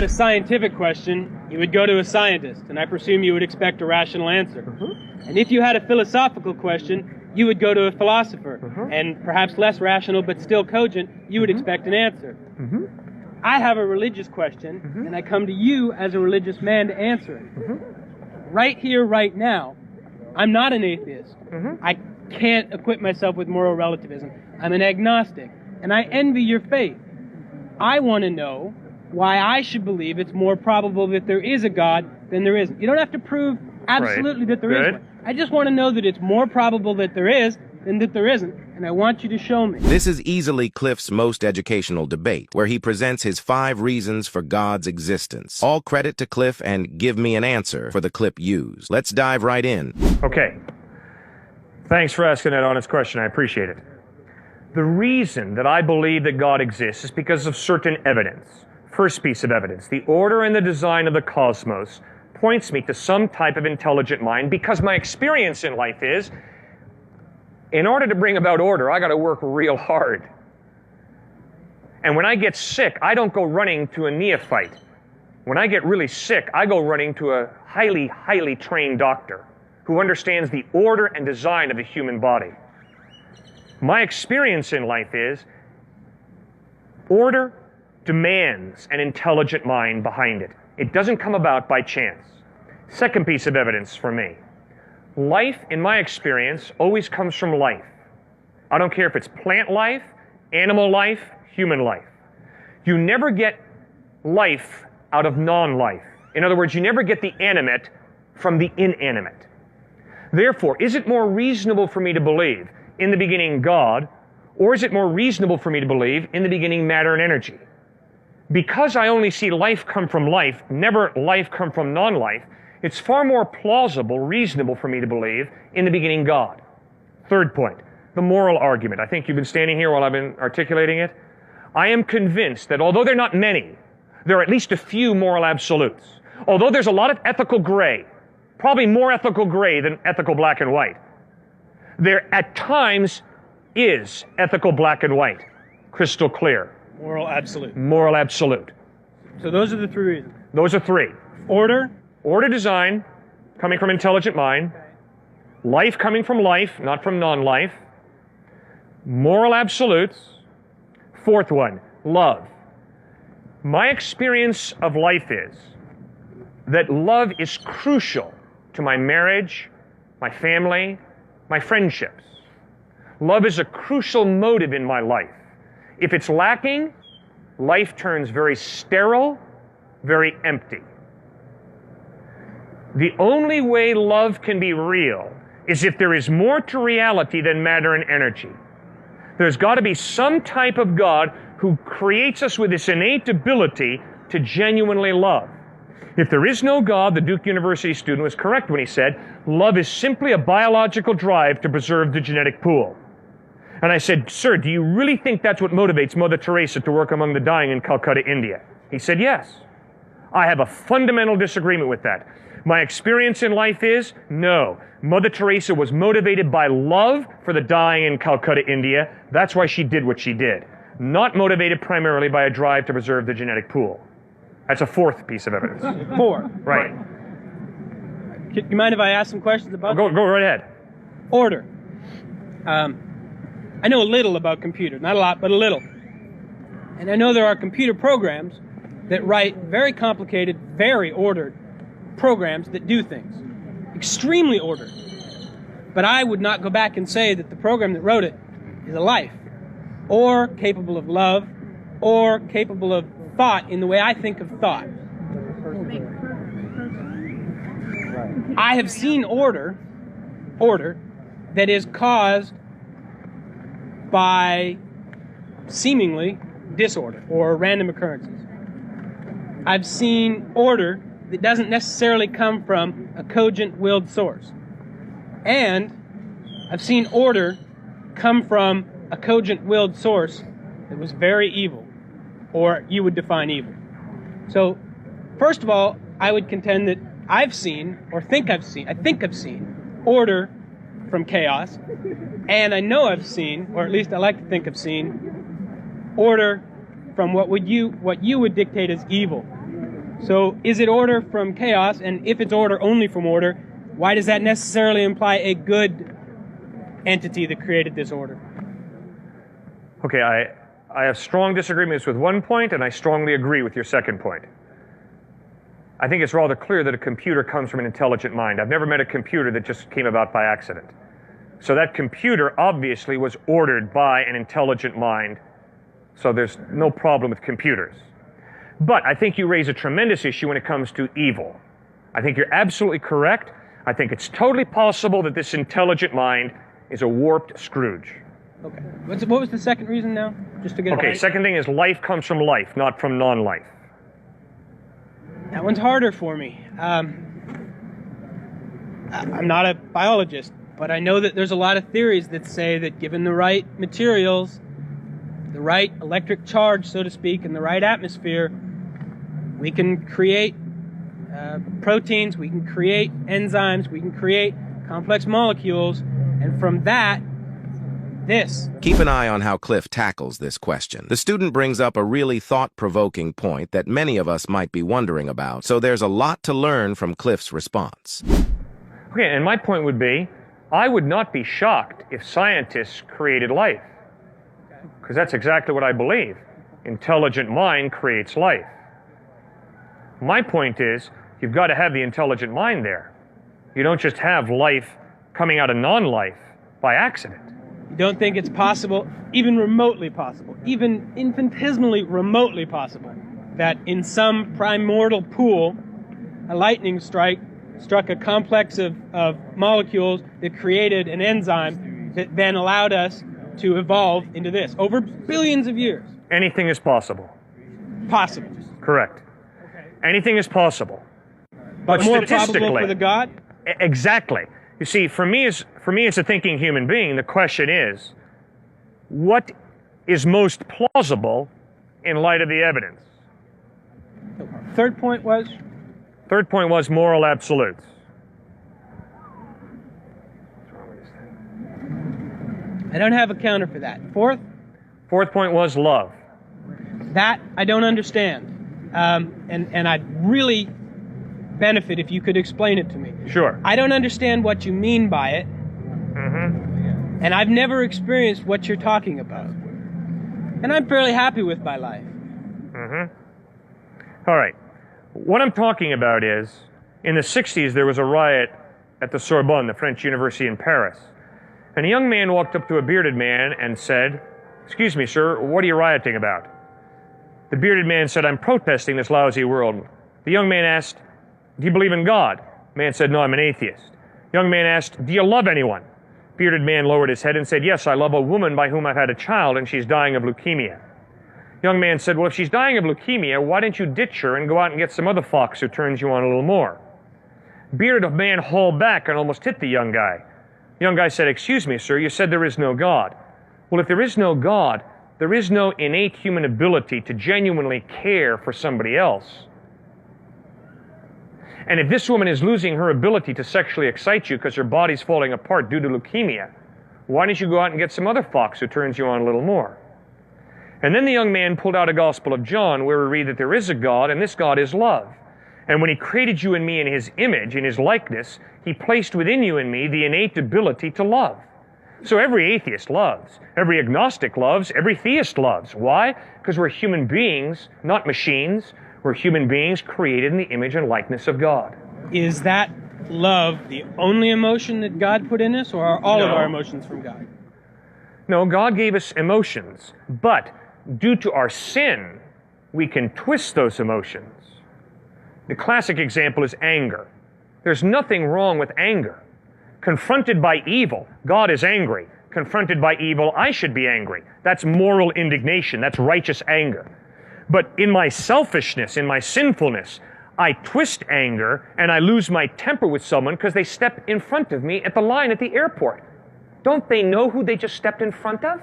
a scientific question, you would go to a scientist, and I presume you would expect a rational answer. And if you had a philosophical question, you would go to a philosopher, and perhaps less rational but still cogent, you would expect an answer. I have a religious question, and I come to you as a religious man to answer it. Right here, right now, I'm not an atheist. I can't equip myself with moral relativism. I'm an agnostic, and I envy your faith. I want to know why I should believe it's more probable that there is a God than there isn't. You don't have to prove absolutely that there is one. I just want to know that it's more probable that there is than that there isn't, and I want you to show me. This is easily Cliff's most educational debate, where he presents his 5 reasons for God's existence. All credit to Cliff and Give Me an Answer for the clip used. Let's dive right in. Okay. Thanks for asking that honest question. I appreciate it. The reason that I believe that God exists is because of certain evidence. First piece of evidence, the order and the design of the cosmos points me to some type of intelligent mind, because my experience in life is, in order to bring about order, I got to work real hard. And when I get sick, I don't go running to a neophyte. When I get really sick, I go running to a highly, highly trained doctor who understands the order and design of the human body. My experience in life is order demands an intelligent mind behind it. It doesn't come about by chance. Second piece of evidence for me. Life, in my experience, always comes from life. I don't care if it's plant life, animal life, human life. You never get life out of non-life. In other words, you never get the animate from the inanimate. Therefore, is it more reasonable for me to believe in the beginning God, or is it more reasonable for me to believe in the beginning matter and energy? Because I only see life come from life, never life come from non-life, it's far more plausible, reasonable for me to believe in the beginning God. Third point, the moral argument. I think you've been standing here while I've been articulating it. I am convinced that although there are not many, there are at least a few moral absolutes. Although there's a lot of ethical gray, probably more ethical gray than ethical black and white, there at times is ethical black and white, crystal clear. Moral absolute. Moral absolute. So those are the 3 reasons. Those are 3. Order. Order design, coming from intelligent mind. Life coming from life, not from non-life. Moral absolutes. Fourth one, love. My experience of life is that love is crucial to my marriage, my family, my friendships. Love is a crucial motive in my life. If it's lacking, life turns very sterile, very empty. The only way love can be real is if there is more to reality than matter and energy. There's got to be some type of God who creates us with this innate ability to genuinely love. If there is no God, the Duke University student was correct when he said, love is simply a biological drive to preserve the genetic pool. And I said, sir, do you really think that's what motivates Mother Teresa to work among the dying in Calcutta, India? He said, yes. I have a fundamental disagreement with that. My experience in life is, no. Mother Teresa was motivated by love for the dying in Calcutta, India. That's why she did what she did. Not motivated primarily by a drive to preserve the genetic pool. That's a 4th piece of evidence. 4. Right. Do you mind if I ask some questions about Go right ahead. Order. I know a little about computers. Not a lot, but a little. And I know there are computer programs that write very complicated, very ordered programs that do things. Extremely ordered. But I would not go back and say that the program that wrote it is a life, or capable of love, or capable of thought in the way I think of thought. I have seen order that is caused by seemingly disorder or random occurrences. I've seen order that doesn't necessarily come from a cogent willed source. And I've seen order come from a cogent willed source that was very evil, or you would define evil. So, first of all, I would contend that I've seen, or I think I've seen order from chaos, and I know I've seen, or at least I like to think I've seen, order from what you would dictate as evil. So is it order from chaos? And if it's order only from order, why does that necessarily imply a good entity that created this order? Okay, I have strong disagreements with one point, and I strongly agree with your second point. I think it's rather clear that a computer comes from an intelligent mind. I've never met a computer that just came about by accident. So that computer obviously was ordered by an intelligent mind, so there's no problem with computers. But I think you raise a tremendous issue when it comes to evil. I think you're absolutely correct. I think it's totally possible that this intelligent mind is a warped Scrooge. Okay. What was the second reason now? Just to get it Okay, right? second thing is life comes from life, not from non-life. That one's harder for me. I'm not a biologist, but I know that there's a lot of theories that say that given the right materials, the right electric charge, so to speak, and the right atmosphere, we can create proteins, we can create enzymes, we can create complex molecules, and from that, this. Keep an eye on how Cliff tackles this question. The student brings up a really thought-provoking point that many of us might be wondering about, so there's a lot to learn from Cliff's response. Okay, and my point would be, I would not be shocked if scientists created life. Because that's exactly what I believe. Intelligent mind creates life. My point is, you've got to have the intelligent mind there. You don't just have life coming out of non-life by accident. You don't think it's possible, even remotely possible, even infinitesimally remotely possible, that in some primordial pool, a lightning strike struck a complex of molecules that created an enzyme that then allowed us to evolve into this over billions of years? Anything is possible. Possible. Correct. Anything is possible. But more probable statistically, for the God? Exactly. You see, for me as a thinking human being, the question is, what is most plausible in light of the evidence? Third point was? Third point was moral absolutes. I don't have a counter for that. Fourth? Fourth point was love. That I don't understand. And I'd really benefit if you could explain it to me. Sure. I don't understand what you mean by it. Mm-hmm. And I've never experienced what you're talking about. And I'm fairly happy with my life. Mm-hmm. All right. What I'm talking about is, in the 60s, there was a riot at the Sorbonne, the French university in Paris. And a young man walked up to a bearded man and said, "Excuse me, sir, what are you rioting about?" The bearded man said, "I'm protesting this lousy world." The young man asked, "Do you believe in God?" The man said, "No, I'm an atheist." The young man asked, "Do you love anyone?" Bearded man lowered his head and said, "Yes, I love a woman by whom I've had a child, and she's dying of leukemia." Young man said, "Well, if she's dying of leukemia, why don't you ditch her and go out and get some other fox who turns you on a little more?" Bearded man hauled back and almost hit the young guy. The young guy said, "Excuse me, sir, you said there is no God." Well, if there is no God, there is no innate human ability to genuinely care for somebody else. And if this woman is losing her ability to sexually excite you because her body's falling apart due to leukemia, why don't you go out and get some other fox who turns you on a little more? And then the young man pulled out a Gospel of John where we read that there is a God, and this God is love. And when he created you and me in his image, in his likeness, he placed within you and me the innate ability to love. So every atheist loves, every agnostic loves, every theist loves. Why? Because we're human beings, not machines. We're human beings created in the image and likeness of God. Is that love the only emotion that God put in us, or are all of No. our emotions from God? No, God gave us emotions, but due to our sin, we can twist those emotions. The classic example is anger. There's nothing wrong with anger. Confronted by evil, God is angry. Confronted by evil, I should be angry. That's moral indignation. That's righteous anger. But in my selfishness, in my sinfulness, I twist anger and I lose my temper with someone because they step in front of me at the line at the airport. Don't they know who they just stepped in front of?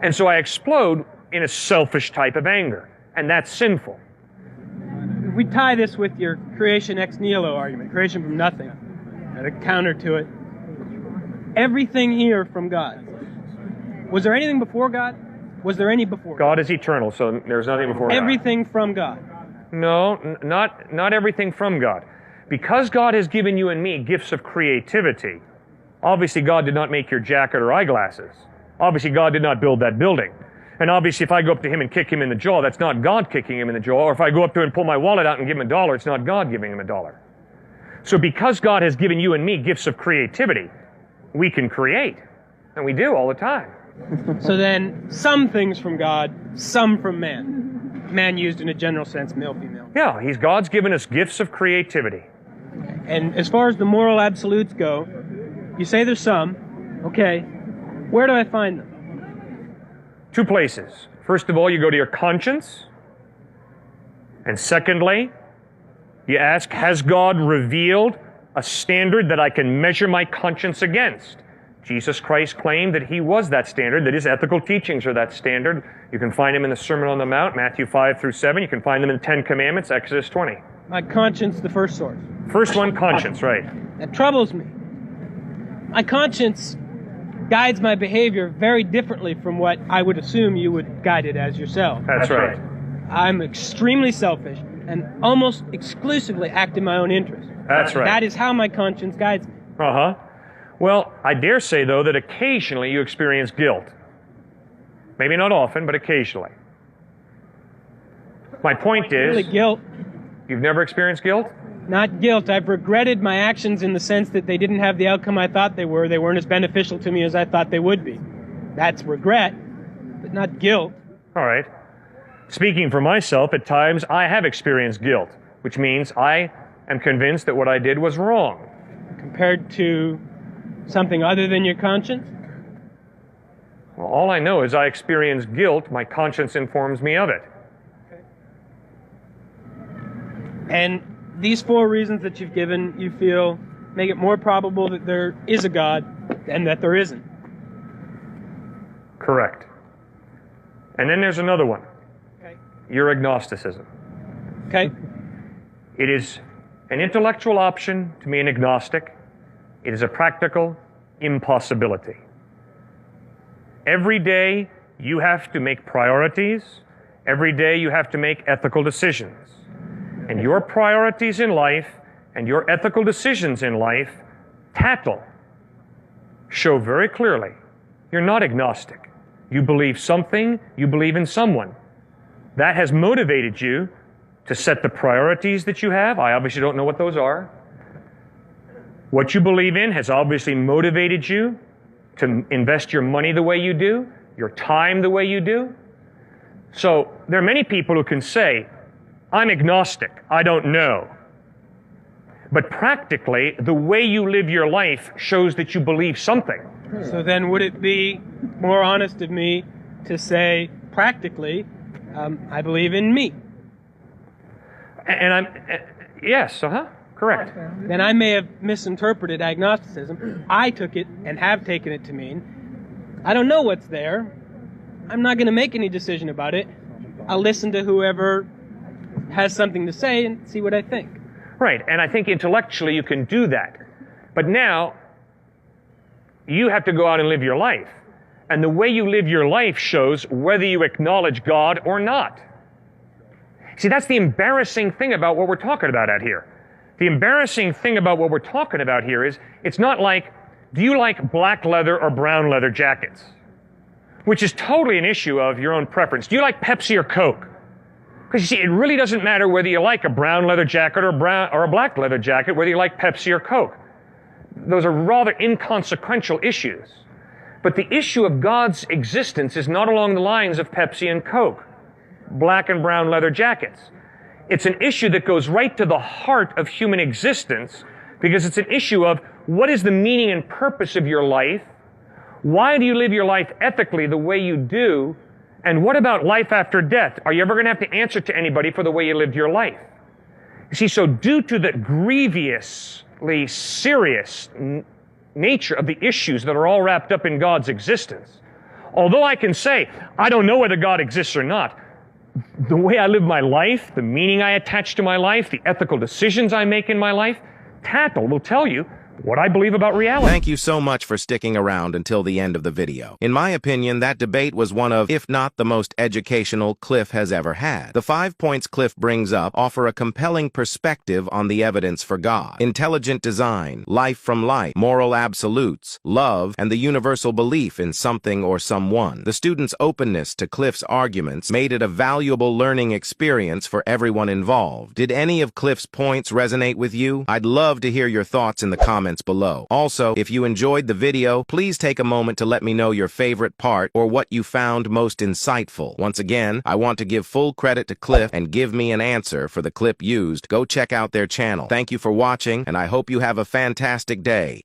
And so I explode in a selfish type of anger, and that's sinful. If we tie this with your creation ex nihilo argument, creation from nothing, and a counter to it, everything here from God. Was there anything before God? Was there any before God? God is eternal, so there's nothing before God. Everything from God. No, not everything from God. Because God has given you and me gifts of creativity, obviously God did not make your jacket or eyeglasses. Obviously God did not build that building. And obviously if I go up to him and kick him in the jaw, that's not God kicking him in the jaw. Or if I go up to him and pull my wallet out and give him $1, it's not God giving him $1. So because God has given you and me gifts of creativity, we can create. And we do all the time. So then, some things from God, some from man. Man used in a general sense, male, female. Yeah, God's given us gifts of creativity. And as far as the moral absolutes go, you say there's some. Okay, where do I find them? 2 places. First of all, you go to your conscience. And secondly, you ask, has God revealed a standard that I can measure my conscience against? Jesus Christ claimed that he was that standard, that his ethical teachings are that standard. You can find them in the Sermon on the Mount, Matthew 5 through 7. You can find them in the 10 Commandments, Exodus 20. My conscience, the first source. First one, conscience, right. That troubles me. My conscience guides my behavior very differently from what I would assume you would guide it as yourself. That's right. I'm extremely selfish and almost exclusively act in my own interest. That's right. That is how my conscience guides me. Uh-huh. Well, I dare say, though, that occasionally you experience guilt. Maybe not often, but occasionally. My point is, Really guilt. you've never experienced guilt? Not guilt. I've regretted my actions in the sense that they didn't have the outcome I thought they were. They weren't as beneficial to me as I thought they would be. That's regret, but not guilt. All right. Speaking for myself, at times I have experienced guilt, which means I am convinced that what I did was wrong. Compared to something other than your conscience? Well, all I know is I experience guilt. My conscience informs me of it. And these 4 reasons that you've given, you feel, make it more probable that there is a God than that there isn't. Correct. And then there's another one. Okay. Your agnosticism. Okay? It is an intellectual option to be an agnostic. It is a practical impossibility. Every day you have to make priorities. Every day you have to make ethical decisions. And your priorities in life and your ethical decisions in life, show very clearly you're not agnostic. You believe something, you believe in someone. That has motivated you to set the priorities that you have. I obviously don't know what those are. What you believe in has obviously motivated you to invest your money the way you do, your time the way you do. So there are many people who can say, I'm agnostic, I don't know. But practically, the way you live your life shows that you believe something. So then would it be more honest of me to say, practically, I believe in me? And yes, correct. Then I may have misinterpreted agnosticism. I took it and have taken it to mean, I don't know what's there. I'm not going to make any decision about it. I'll listen to whoever has something to say and see what I think. Right, and I think intellectually you can do that. But now, you have to go out and live your life. And the way you live your life shows whether you acknowledge God or not. See, that's the embarrassing thing about what we're talking about out here. The embarrassing thing about what we're talking about here is, it's not like, do you like black leather or brown leather jackets? Which is totally an issue of your own preference. Do you like Pepsi or Coke? Because you see, it really doesn't matter whether you like a brown leather jacket or a black leather jacket, whether you like Pepsi or Coke. Those are rather inconsequential issues. But the issue of God's existence is not along the lines of Pepsi and Coke, black and brown leather jackets. It's an issue that goes right to the heart of human existence, because it's an issue of what is the meaning and purpose of your life? Why do you live your life ethically the way you do? And what about life after death? Are you ever going to have to answer to anybody for the way you lived your life? You see, so due to the grievously serious nature of the issues that are all wrapped up in God's existence, although I can say, I don't know whether God exists or not, the way I live my life, the meaning I attach to my life, the ethical decisions I make in my life, Tattle will tell you what I believe about reality. Thank you so much for sticking around until the end of the video. In my opinion, that debate was one of, if not the most educational Cliff has ever had. The 5 points Cliff brings up offer a compelling perspective on the evidence for God, intelligent design, life from life, moral absolutes, love, and the universal belief in something or someone. The student's openness to Cliff's arguments made it a valuable learning experience for everyone involved. Did any of Cliff's points resonate with you? I'd love to hear your thoughts in the comments below. Also, if you enjoyed the video, please take a moment to let me know your favorite part or what you found most insightful. Once again, I want to give full credit to Cliff and Give Me an Answer for the clip used. Go check out their channel. Thank you for watching, and I hope you have a fantastic day.